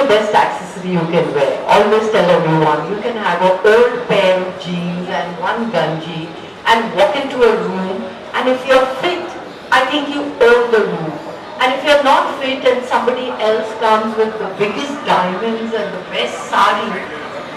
best accessory you can wear. Always tell everyone, you can have an old pair of jeans and one gunji and walk into a room, and if you're fit, I think you own the room. And if you're not fit and somebody else comes with the biggest diamonds and the best sari,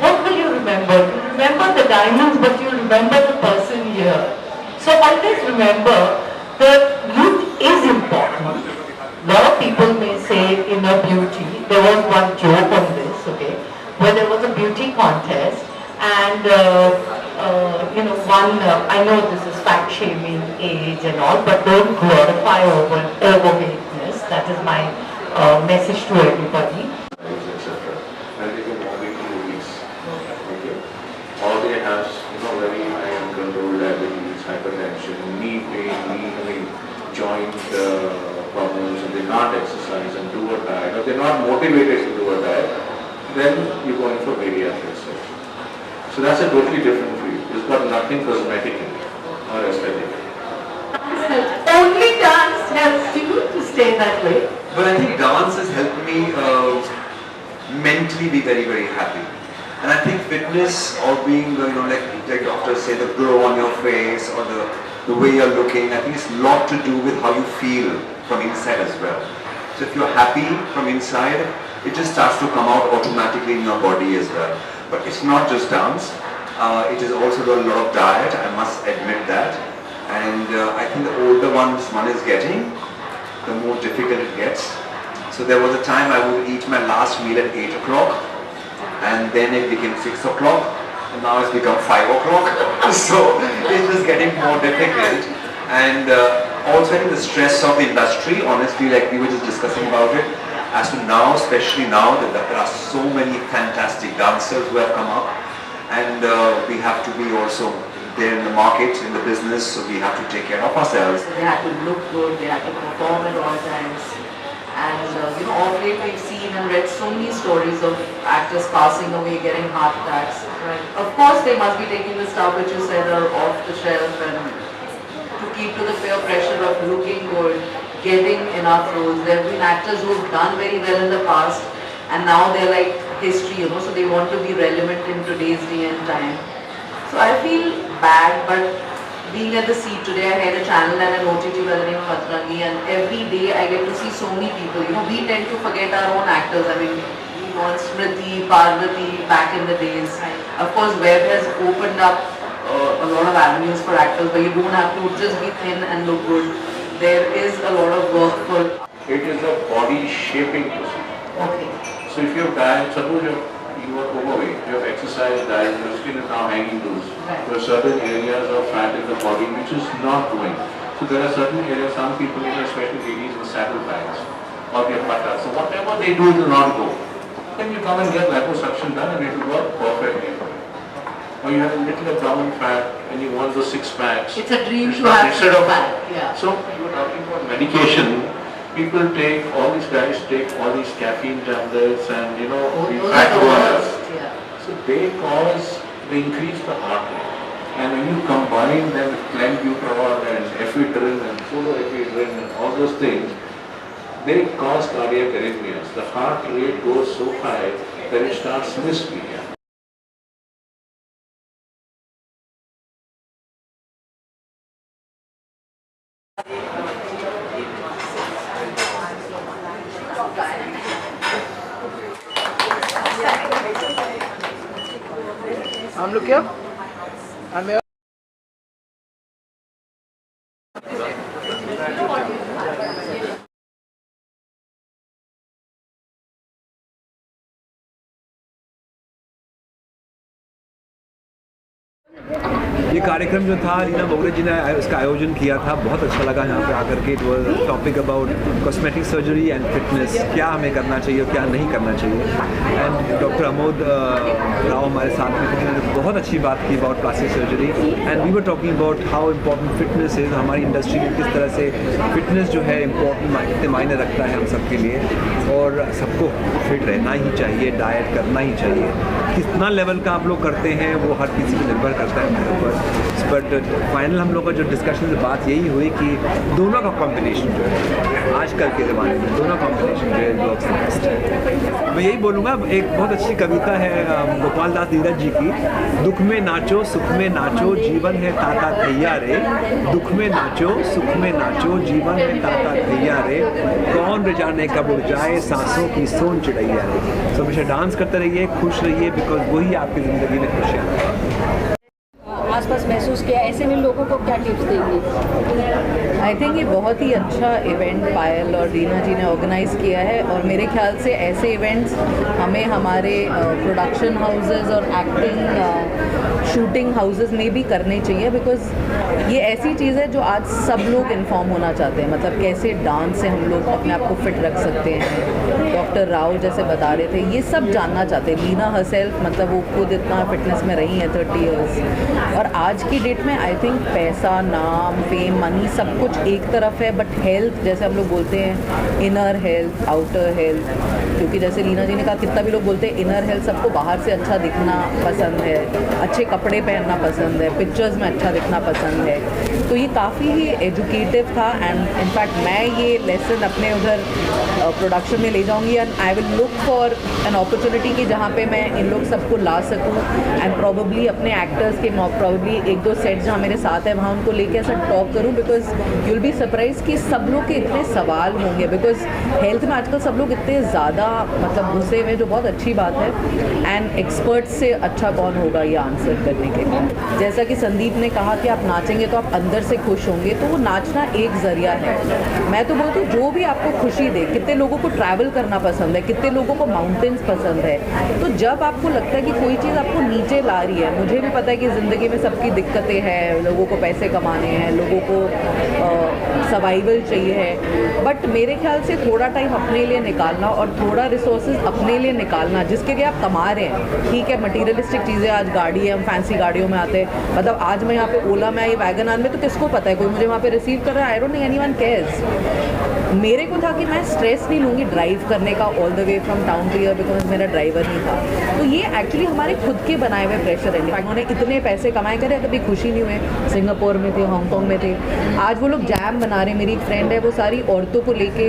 what will you remember? You remember the diamonds, but you remember the person here. So always remember that look is important. A lot of people may say inner beauty. There was one joke on this, okay, where there was a beauty contest, and I know this is fat shaming, age and all, but don't glorify overweightness. That is my message to everybody. Etc. And they can walk into movies. Okay. Or they have very high uncontrolled diabetes, hypertension, knee pain, joint problems, and they can't exercise and do a diet, or they're not motivated to do a diet, then you're going for bariatric surgery. So that's a totally different field. It's got nothing cosmetic in it or aesthetic. Only dance helps you to stay that way. But I think dance has helped me mentally be very, very happy. And I think fitness or being, like doctors say, the glow on your face or the way you're looking, I think it's a lot to do with how you feel from inside as well. So if you're happy from inside, it just starts to come out automatically in your body as well. But it's not just dance, it is also a lot of diet, I must admit that. And I think the older one is getting, the more difficult it gets. So there was a time I would eat my last meal at 8 o'clock, and then it became 6 o'clock, and now it's become 5 o'clock. So it's just getting more difficult. And also I think the stress of the industry, honestly, like we were just discussing about it, as to now, especially now, that there are so many fantastic dancers who have come up, and we have to be also there in the market, in the business, so we have to take care of ourselves. They have to look good, they have to perform at all times. And of late we've seen and read so many stories of actors passing away, getting heart attacks. Right. Of course they must be taking the stuff which you said are off the shelf, and to keep to the peer pressure of looking good, getting enough roles. There have been actors who have done very well in the past, and now they're like history, so they want to be relevant in today's day and time. So I feel bad, but being at the seat today, I had a channel and an OTT by the name of Atrangi, and every day I get to see so many people. We tend to forget our own actors. I mean, we want Smriti, Parvati back in the days. Of course, web has opened up a lot of avenues for actors, but you don't have to just be thin and look good. There is a lot of work for. It is a body shaping procedure. Okay. So if you have diet, suppose you are overweight, you have exercise, diet, your skin is now hanging loose. Right. There are certain areas of fat in the body which is not growing. So there are certain areas, some people, especially ladies with saddle bags or their buttocks. So whatever they do, it will not go. Then you come and get liposuction done and it will work perfectly. Or you have a little abdominal fat and you want the six packs. It's a dream to have instead of fat. Yeah. So you are talking about medication. People take, all these guys take all these caffeine tablets and fat burners. Yeah. So they increase the heart rate. And when you combine them with clenbuterol and ephedrine and pseudoephedrine and all those things, they cause cardiac arrhythmias. The heart rate goes so high that it starts misbehaving. हम लोग क्या ये कार्यक्रम जो था रीना बोगरे जी ने इसका आयोजन किया था, बहुत अच्छा लगा यहाँ पे आकर के। It was topic about cosmetic surgery and fitness, क्या हमें करना चाहिए और क्या नहीं करना चाहिए। एंड डॉक्टर अमोद राव हमारे साथ में थे, जिन्होंने बहुत अच्छी बात की about plastic surgery, and we were talking about how important fitness is. हमारी इंडस्ट्री में किस तरह से फिटनेस जो है इम्पोर्टेंट कितने मायने रखता है हम सबके लिए, और सबको फिट रहना ही चाहिए, डाइट करना ही चाहिए। कितना लेवल का आप लोग करते हैं वो हर किसी पर निर्भर करता है मेरे ऊपर। बट फाइनल हम लोग का जो डिस्कशन से बात यही हुई कि दोनों का कॉम्बिनेशन जो है आजकल के ज़माने में दोनों कॉम्बिनेशन जो है वर्क्स द बेस्ट है। मैं यही बोलूँगा, एक बहुत अच्छी कविता है गोपाल दास नीरज जी की, दुख में नाचो सुख में नाचो जीवन है ताता थैया रे, दुख में नाचो सुख में नाचो जीवन है ताता थैया रे, कौन रे जाने कब उड़ जाए सांसों की सोन चिड़ैया रे। तो हमेशा डांस करते रहिए, खुश रहिए, बिकॉज वही आपकी ज़िंदगी में खुशियाँ लाएगा। आसपास महसूस किया, ऐसे में लोगों को क्या टिप्स देंगे? आई थिंक ये बहुत ही अच्छा इवेंट पायल और रीना जी ने ऑर्गेनाइज़ किया है, और मेरे ख्याल से ऐसे इवेंट्स हमें हमारे प्रोडक्शन हाउसेस और एक्टिंग शूटिंग हाउसेस में भी करने चाहिए, बिकॉज ये ऐसी चीज़ है जो आज सब लोग इन्फॉर्म होना चाहते हैं। मतलब कैसे डांस से हम लोग अपने आप को फिट रख सकते हैं, डॉक्टर राव जैसे बता रहे थे, ये सब जानना चाहते हैं। लीना हरसेल्फ मतलब वो खुद इतना फिटनेस में रही है 30 इयर्स, और आज की डेट में आई थिंक पैसा, नाम, फेम, मनी सब कुछ एक तरफ है, बट हेल्थ जैसे हम लोग बोलते हैं, इनर हेल्थ, आउटर हेल्थ, क्योंकि जैसे लीना जी ने कहा कितना भी लोग बोलते हैं इनर हेल्थ, सबको बाहर से अच्छा दिखना पसंद है, अच्छे कपड़े पहनना पसंद है, पिक्चर्स में अच्छा दिखना पसंद है। तो ये काफ़ी ही एजुकेटिव था, एंड इनफैक्ट मैं ये लेसन अपने उधर प्रोडक्शन में ले जाऊंगी, and I will look for an opportunity कि जहाँ पे मैं इन लोग सबको ला सकूँ, एंड प्रॉबली अपने एक्टर्स के प्रॉबली 1-2 सेट जहाँ मेरे साथ है वहाँ उनको लेके ऐसा टॉक करूँ, because you will be surprise कि सब लोग के इतने सवाल होंगे, बिकॉज हेल्थ में आजकल सब लोग इतने ज़्यादा मतलब घुसे हुए, जो बहुत अच्छी बात है, एंड एक्सपर्ट से अच्छा कौन होगा ये आंसर करने के लिए। जैसा कि संदीप ने कहा कि आप नाचेंगे तो आप अंदर से खुश होंगे, तो वो नाचना एक ज़रिया है। मैं तो बोलती हूँ जो भी आपको खुशी दे, कितने लोगों को ट्रैवल करना पसंद है, कितने लोगों को माउंटेन्स पसंद है, तो जब आपको लगता है कि कोई चीज़ आपको नीचे ला रही है, मुझे भी पता है कि ज़िंदगी में सबकी दिक्कतें हैं, लोगों को पैसे कमाने हैं, लोगों को सर्वाइवल चाहिए है, बट मेरे ख्याल से थोड़ा टाइम अपने लिए निकालना और थोड़ा रिसोर्सेज अपने लिए निकालना, जिसके लिए आप कमा रहे हैं। ठीक है, मटीरियलिस्टिक चीज़ें, आज गाड़ी है, हम फैंसी गाड़ियों में आते हैं, मतलब आज मैं यहाँ पे ओला में आई, वैगन आर में, तो किसको पता है, कोई मुझे वहाँ पे रिसीव कर रहा है, I don't think anyone cares. मेरे को था कि मैं स्ट्रेस नहीं लूँगी ड्राइव करने का all the way from town two year, because मेरा ड्राइवर नहीं था। तो ये एक्चुअली हमारे खुद के बनाए हुए प्रेशर है। उन्होंने इतने पैसे कमाए करे, कभी खुशी नहीं हुए, सिंगापुर में थे, हांगकॉन्ग में थे, आज वो लोग जैम बना रहे। मेरी एक फ्रेंड है, वो सारी औरतों को लेके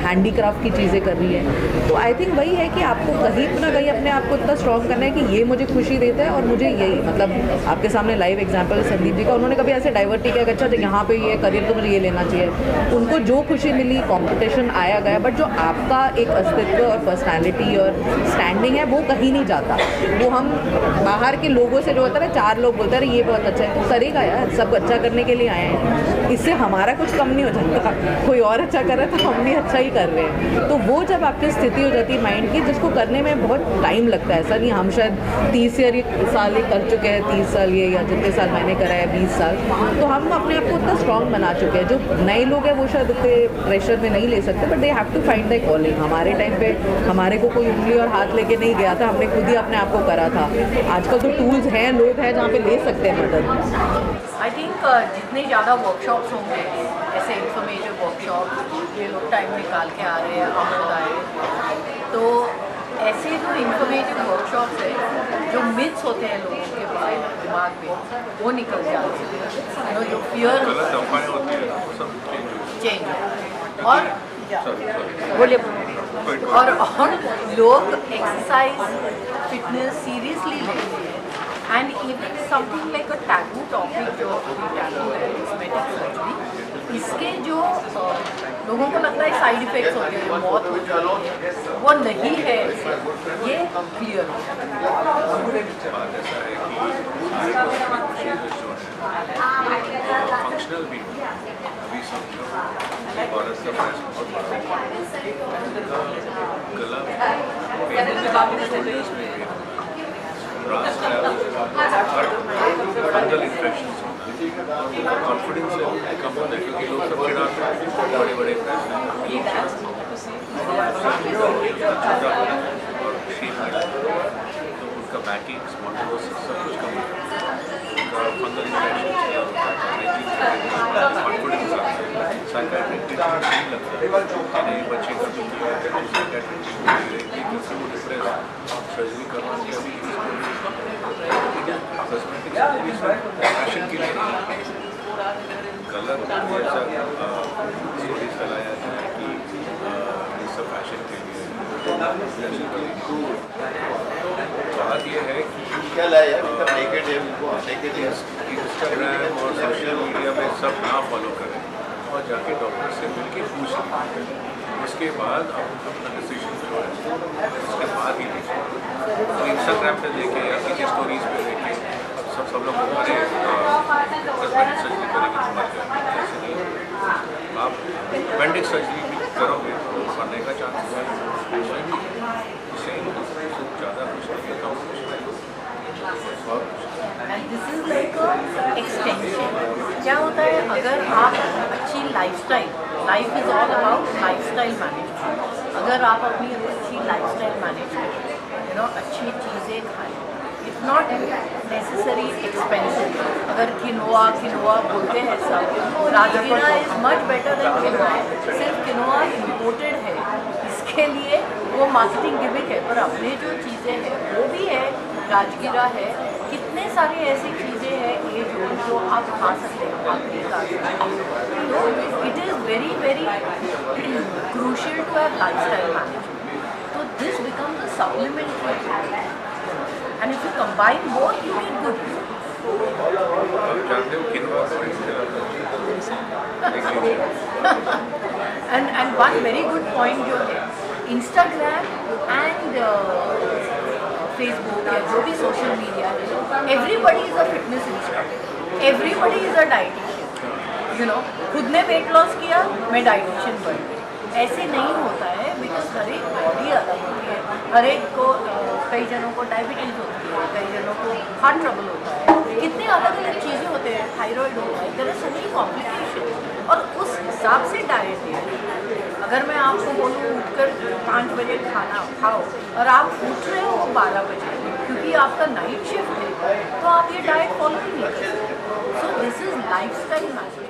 हैंडीक्राफ्ट की चीज़ें कर रही है। तो आई थिंक वही है कि आपको कहीं ना कहीं अपने आप को इतना स्ट्रॉन्ग करना है कि ये मुझे खुशी देता है, और मुझे यही, मतलब आपके सामने लाइव एग्जाम्पल संदीप जी का, उन्होंने कभी ऐसे डाइवर्ट नहीं किया कि अच्छा यहाँ पे ये करियर तो मुझे ये लेना चाहिए। उनको जो खुशी मिली, कॉम्पिटिशन आया गया, बट जो आपका एक अस्तित्व और पर्सनैलिटी और स्टैंडिंग है वो कहीं नहीं जाता। वो हम बाहर के लोगों से जो होता है ना, 4 लोग बोलते हैं ये बहुत अच्छा है, तो करेगा यार, सब अच्छा करने के लिए आए हैं, इससे हमारा कुछ कम नहीं हो जाता। कोई और अच्छा कर रहा है तो हम भी अच्छा ही कर रहे हैं। तो वो जब आपकी स्थिति हो जाती है माइंड की, जिसको करने में बहुत टाइम लगता है, ऐसा नहीं हम शायद 30 साल ये कर चुके हैं, 30 साल ये, या जितने साल मैंने करा है 20 साल, तो हम अपने आप को उतना स्ट्रॉन्ग बना चुके हैं। जो नए लोग हैं वो शायद उतने प्रेशर में नहीं ले सकते, but they have to find the calling. हमारे टाइम पे हमारे को कोई उंगली और हाथ लेके नहीं गया था, हमने खुद ही अपने आप को करा था। आजकल तो टूल्स हैं, लोग हैं जहाँ पे ले सकते हैं मदद। आई थिंक जितने ज़्यादा वर्कशॉप्स होंगे, ऐसे इंफॉर्मेटिव वर्कशॉप, ये लोग टाइम निकाल के आ रहे हैं, हम आए, तो ऐसे जो इंफॉर्मेटिव वर्कशॉप्स है, जो मिथ्स होते हैं लोगों के दिमाग में, वो निकल जाते हैं, जो फियर चेंज, और बोलिए, और लोग एक्सरसाइज फिटनेस सीरियसली लेते हैं। And even something like a taboo topic जो टैबू है, कॉस्मेटिक सर्जरी, इसके जो लोगों को लगता है साइड इफेक्ट्स होते हैं, मौत हो जाती है, वो नहीं है, ये क्लियर हो फंक्शनल भी अभी समझो औरत का फंगल इन्फेक्शन कॉन्फिडेंस कम होता है, क्योंकि लोग सब चिढ़ाते हैं, बड़े बड़े तो उनका बैकिंग स्पॉन्डिलोसिस सब कुछ कम होता है, फंगल इन्फेक्शन कॉन्फिडेंस आता है। साइकाट्रिक ट्रीटमेंट नहीं लगता है, बच्चे का जो साइकाट्रिक ट्रीटमेंट क्योंकि वो डिप्रेस सर्जरी करवा के अभी कॉस्मेटिक सर्जरी फैशन के लिए गलत ऐसा स्टोरी फैलाया जाए कि ये सब फैशन के लिए बात ये है कि इंस्टाग्राम और सोशल मीडिया में सब ना फॉलो करें और जाके डॉक्टर से मिलके पूछ लें, उसके बाद आप अपना डिसीजन जो है उसके बाद ही लीजिए। तो इंस्टाग्राम पे देखे या किसी स्टोरीज पे देखे सब लोग हमारे कॉस्मेटिक सर्जरी करेंगे तो मर जाएंगे, ऐसे नहीं। आप अपेंडिक्स सर्जरी भी करोगे तो मरने का चांस है, ज़्यादा कुछ नहीं, कम कुछ नहीं। और and this is like extension. क्या होता है, अगर आप अच्छी lifestyle, life is all about lifestyle management, अगर आप अपनी अच्छी लाइफस्टाइल मैनेज करें, अच्छी चीज़ें खाएं, इट्स नॉट नेसेसरी एक्सपेंसिव। अगर किनोआ बोलते हैं सब, राजगिरा is much better than quinoa, सिर्फ किनोआ इम्पोर्टेड है, इसके लिए वो मार्केटिंग गिमिक है, पर अपने जो चीज़ें हैं वो भी है, राजगिरा है, कितने सारे ऐसी चीज़ें हैं ये जो आप खा सकते हैं आखिरी का। तो it is very very crucial to have lifestyle management. तो this becomes a supplement and if you combine both you get good. And one very good point जो है, इंस्टाग्राम एंड फेसबुक या जो भी सोशल मीडिया है, everybody is a fitness instructor, everybody is a dietitian. खुद ने weight loss किया, मैं डाइटिशियन बन गई, ऐसे नहीं होता है, बिकॉज हर एक बॉडी अलग होती है, हर एक को कई जनों को डायबिटीज़ होती है, कई जनों को हार्ट ट्रबल होता है, कितने अलग अलग चीज़ें होते हैं, थायराइड होता है, there are so many complication, और उस हिसाब से डाइट है। अगर मैं आपको बोलूँ उठकर 5 बजे खाना खाओ और आप उठ रहे हो 12 बजे क्योंकि आपका नाइट शिफ्ट है, तो आप ये डाइट फॉलो नहीं कर सकते। So this is lifestyle management.